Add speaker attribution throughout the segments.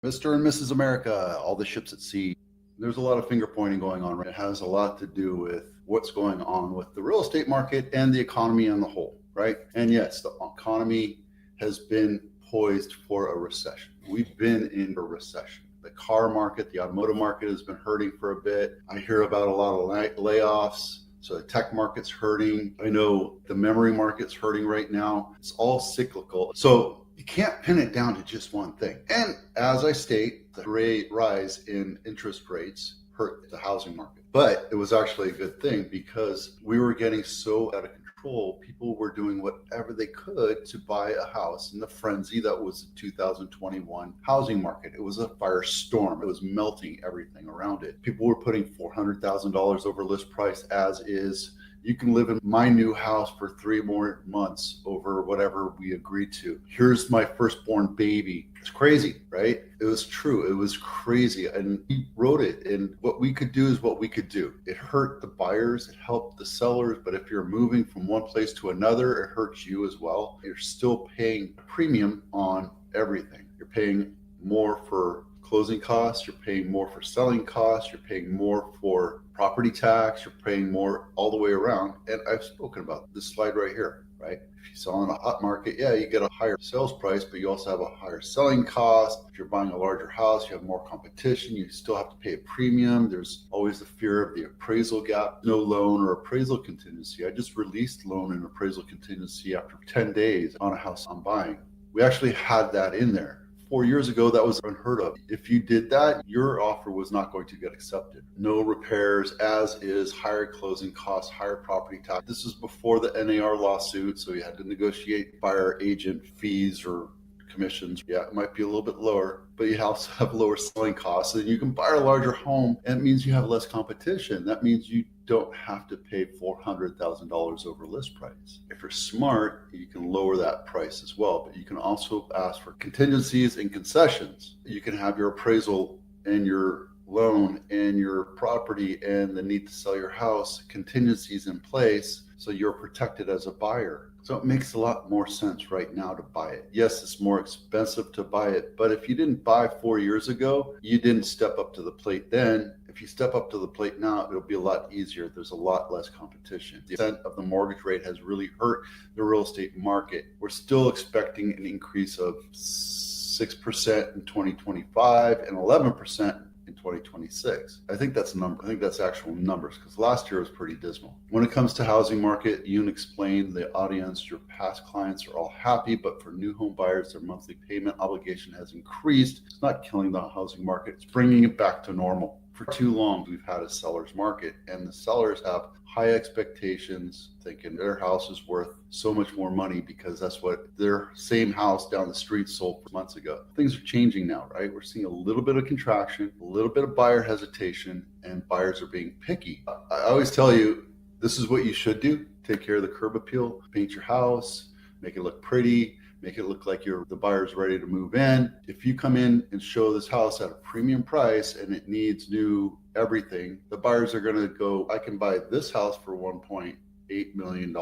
Speaker 1: Mr. and Mrs. America, all the ships at sea. There's a lot of finger pointing going on. Right? It has a lot to do with what's going on with the real estate market and the economy on the whole, right? And yes, the economy has been poised for a recession. We've been in a recession. The car market, the automotive market has been hurting for a bit. I hear about a lot of layoffs. So the tech market's hurting. I know the memory market's hurting right now. It's all cyclical. So you can't pin it down to just one thing. And as I state, the rise in interest rates hurt the housing market. But it was actually a good thing because we were getting so out of control. People were doing whatever they could to buy a house in the frenzy that was the 2021 housing market. It was a firestorm. It was melting everything around it. People were putting $400,000 over list price as is. You can live in my new house for 3 more months over whatever we agreed to. Here's my firstborn baby. It's crazy, right? It was true. It was crazy. And he wrote it. And what we could do is what we could do. It hurt the buyers. It helped the sellers. But if you're moving from one place to another, it hurts you as well. You're still paying a premium on everything. You're paying more for closing costs, you're paying more for selling costs, you're paying more for property tax, you're paying more all the way around. And I've spoken about this slide right here, right? If you sell in a hot market, yeah, you get a higher sales price, but you also have a higher selling cost. If you're buying a larger house, you have more competition, you still have to pay a premium. There's always the fear of the appraisal gap, no loan or appraisal contingency. I just released loan and appraisal contingency after 10 days on a house I'm buying. We actually had that in there. 4 years ago, that was unheard of. If you did that, your offer was not going to get accepted. No repairs, as is, higher closing costs, higher property tax. This is before the NAR lawsuit, so you had to negotiate buyer agent fees or commissions. Yeah, it might be a little bit lower, but you also have lower selling costs. And you can buy a larger home, and it means you have less competition. That means you don't have to pay $400,000 over list price. If you're smart, you can lower that price as well, but you can also ask for contingencies and concessions. You can have your appraisal and your loan and your property and the need to sell your house contingencies in place so you're protected as a buyer. So it makes a lot more sense right now to buy it. Yes, it's more expensive to buy it, but if you didn't buy 4 years ago, you didn't step up to the plate then. If you step up to the plate now, it'll be a lot easier. There's a lot less competition. The percent of the mortgage rate has really hurt the real estate market. We're still expecting an increase of 6% in 2025 and 11% in 2026. I think that's actual numbers because last year was pretty dismal. When it comes to housing market, you can explain the audience, your past clients are all happy, but for new home buyers, their monthly payment obligation has increased. It's not killing the housing market. It's bringing it back to normal. For too long, we've had a seller's market, and the sellers have high expectations, thinking their house is worth so much more money because that's what their same house down the street sold months ago. Things are changing now, right? We're seeing a little bit of contraction, a little bit of buyer hesitation, and buyers are being picky. I always tell you, this is what you should do. Take care of the curb appeal, paint your house, make it look pretty, make it look like the buyer's ready to move in. If you come in and show this house at a premium price and it needs new everything, the buyers are going to go, I can buy this house for $1.8 million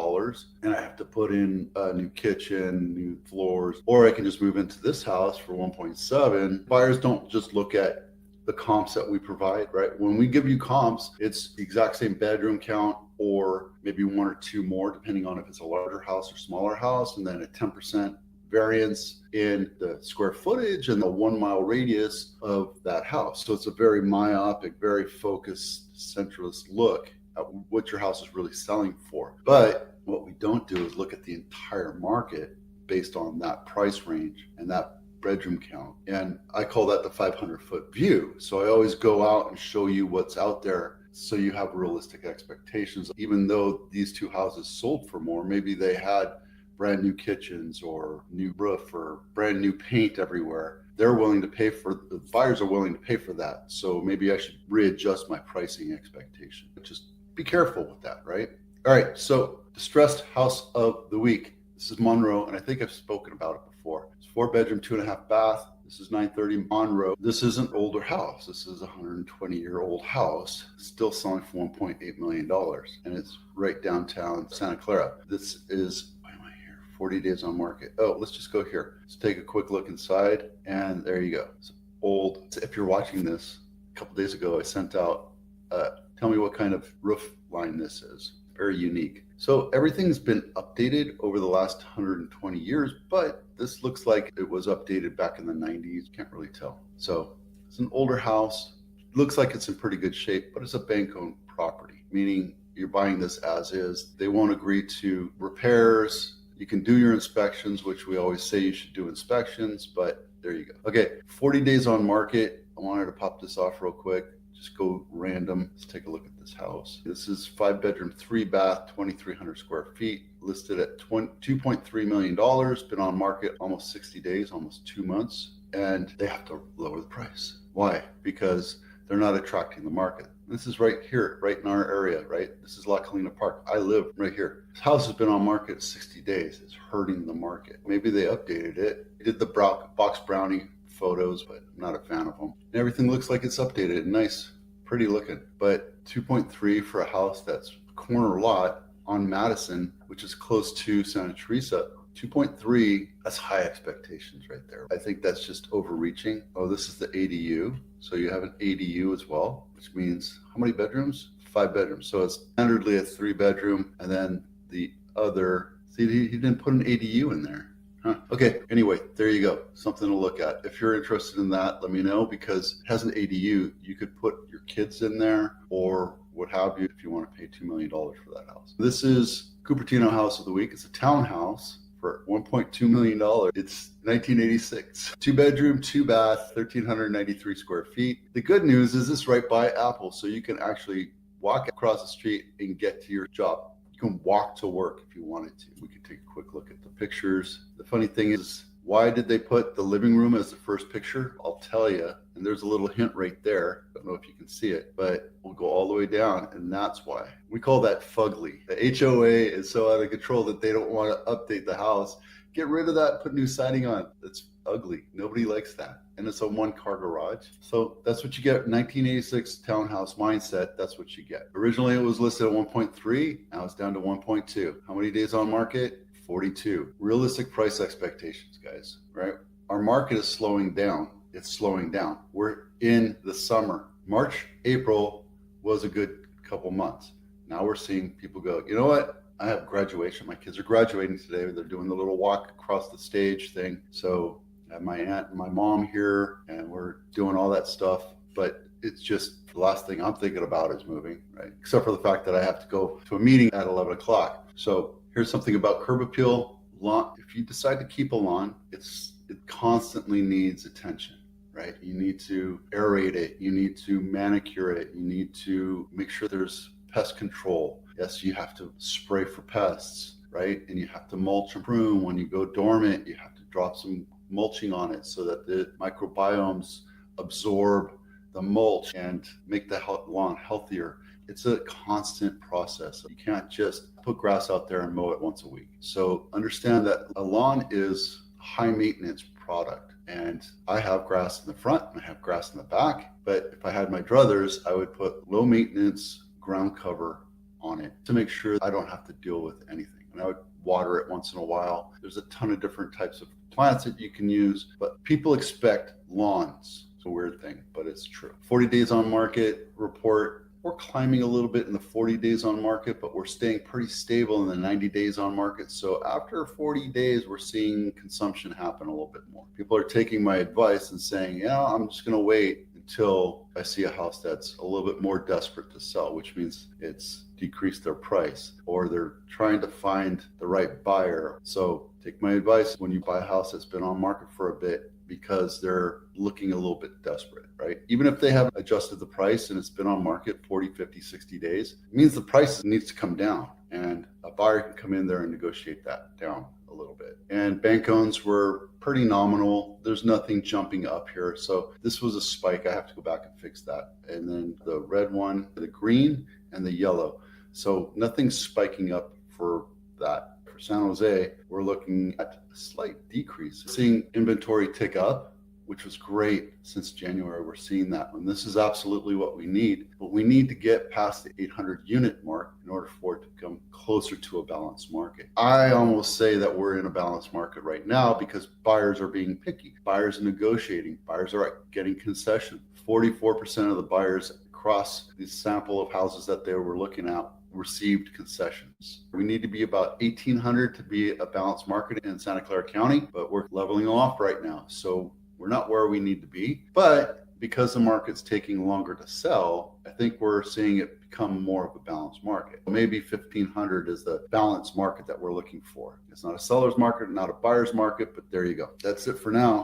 Speaker 1: and I have to put in a new kitchen, new floors, or I can just move into this house for 1.7. Buyers don't just look at the comps that we provide, right? When we give you comps, it's the exact same bedroom count or maybe 1 or 2 more, depending on if it's a larger house or smaller house, and then a 10% variance in the square footage and the 1 mile radius of that house. So it's a very myopic, very focused, centralist look at what your house is really selling for. But what we don't do is look at the entire market based on that price range and that bedroom count. And I call that the 500-foot view. So I always go out and show you what's out there so you have realistic expectations. Even though these 2 houses sold for more, maybe they had brand new kitchens or new roof or brand new paint everywhere. The buyers are willing to pay for that. So maybe I should readjust my pricing expectation. Just be careful with that, right? All right, so distressed house of the week. This is Monroe, and I think I've spoken about it before. It's 4-bedroom, 2.5 bath. This is 930 Monroe. This is an older house. This is a 120-year-old house, still selling for $1.8 million. And it's right downtown Santa Clara. This is 40 days on market. Oh, let's just go here. Let's take a quick look inside, and there you go. It's old. If you're watching this, a couple days ago, I sent out, tell me what kind of roof line this is. Very unique. So everything's been updated over the last 120 years, but this looks like it was updated back in the 90s. Can't really tell. So it's an older house. Looks like it's in pretty good shape, but it's a bank-owned property, meaning you're buying this as is. They won't agree to repairs. You can do your inspections, which we always say you should do inspections, but there you go. Okay, 40 days on market. I wanted to pop this off real quick. Just go random. Let's take a look at this house. This is 5-bedroom, 3-bath, 2,300 square feet, listed at $2.3 million. Been on market almost 60 days, almost 2 months, and they have to lower the price. Why? Because they're not attracting the market. This is right here, right in our area, right? This is La Colina Park. I live right here. This house has been on market 60 days. It's hurting the market. Maybe they updated it. They did the box brownie photos, but I'm not a fan of them. And everything looks like it's updated. Nice, pretty looking. But 2.3 for a house that's a corner lot on Madison, which is close to Santa Teresa. 2.3, that's high expectations right there. I think that's just overreaching. Oh, this is the ADU. So you have an ADU as well, which means how many bedrooms? 5 bedrooms. So it's standardly a 3-bedroom, and then the other, see, he didn't put an ADU in there. Huh. Okay, anyway, there you go. Something to look at. If you're interested in that, let me know, because it has an ADU. You could put your kids in there or what have you if you want to pay $2 million for that house. This is Cupertino House of the Week. It's a townhouse for $1.2 million. It's 1986. 2-bedroom, 2-bath, 1,393 square feet. The good news is this right by Apple, so you can actually walk across the street and get to your job. You can walk to work if you wanted to. We could take a quick look at the pictures. The funny thing is, why did they put the living room as the first picture? I'll tell you. And there's a little hint right there. I don't know if you can see it, but we'll go all the way down, and that's why. We call that fugly. The HOA is so out of control that they don't want to update the house. Get rid of that, put new siding on. That's ugly. Nobody likes that. And it's a 1-car garage. So that's what you get. 1986 townhouse mindset. That's what you get. Originally, it was listed at 1.3. Now it's down to 1.2. How many days on market? 42. Realistic price expectations, guys, right? Our market is slowing down. It's slowing down. We're in the summer. March, April was a good couple months. Now we're seeing people go, you know what? I have graduation. My kids are graduating today. They're doing the little walk across the stage thing. So I have my aunt and my mom here, and we're doing all that stuff. But it's just the last thing I'm thinking about is moving, right? Except for the fact that I have to go to a meeting at 11 o'clock. So here's something about curb appeal. Lawn. If you decide to keep a lawn, it constantly needs attention, right? You need to aerate it. You need to manicure it. You need to make sure there's pest control. Yes, you have to spray for pests, right? And you have to mulch and prune. When you go dormant, you have to drop some mulching on it so that the microbiomes absorb the mulch and make the lawn healthier. It's a constant process. You can't just put grass out there and mow it once a week. So understand that a lawn is a high maintenance product. And I have grass in the front and I have grass in the back. But if I had my druthers, I would put low maintenance ground cover on it to make sure I don't have to deal with anything. And I would water it once in a while. There's a ton of different types of plants that you can use, but people expect lawns. It's a weird thing, but it's true. 40 days on market report. We're climbing a little bit in the 40 days on market, but we're staying pretty stable in the 90 days on market. So after 40 days, we're seeing consumption happen a little bit more. People are taking my advice and saying, yeah, I'm just going to wait until I see a house that's a little bit more desperate to sell, which means it's decreased their price or they're trying to find the right buyer. So take my advice when you buy a house that's been on market for a bit, because they're looking a little bit desperate, right? Even if they have adjusted the price and it's been on market 40, 50, 60 days, it means the price needs to come down, and a buyer can come in there and negotiate that down a little bit. And bank owns were pretty nominal. There's nothing jumping up here. So this was a spike. I have to go back and fix that. And then the red one, the green and the yellow. So nothing's spiking up for that. For San Jose, we're looking at a slight decrease. Seeing inventory tick up, which was great since January. We're seeing that, and this is absolutely what we need, but we need to get past the 800 unit mark in order for it to come closer to a balanced market. I almost say that we're in a balanced market right now because buyers are being picky. Buyers are negotiating. Buyers are getting concession. 44% of the buyers across the sample of houses that they were looking at received concessions. We need to be about 1,800 to be a balanced market in Santa Clara County, but we're leveling off right now. So we're not where we need to be, but because the market's taking longer to sell, I think we're seeing it become more of a balanced market. Maybe 1,500 is the balanced market that we're looking for. It's not a seller's market, not a buyer's market, but there you go. That's it for now.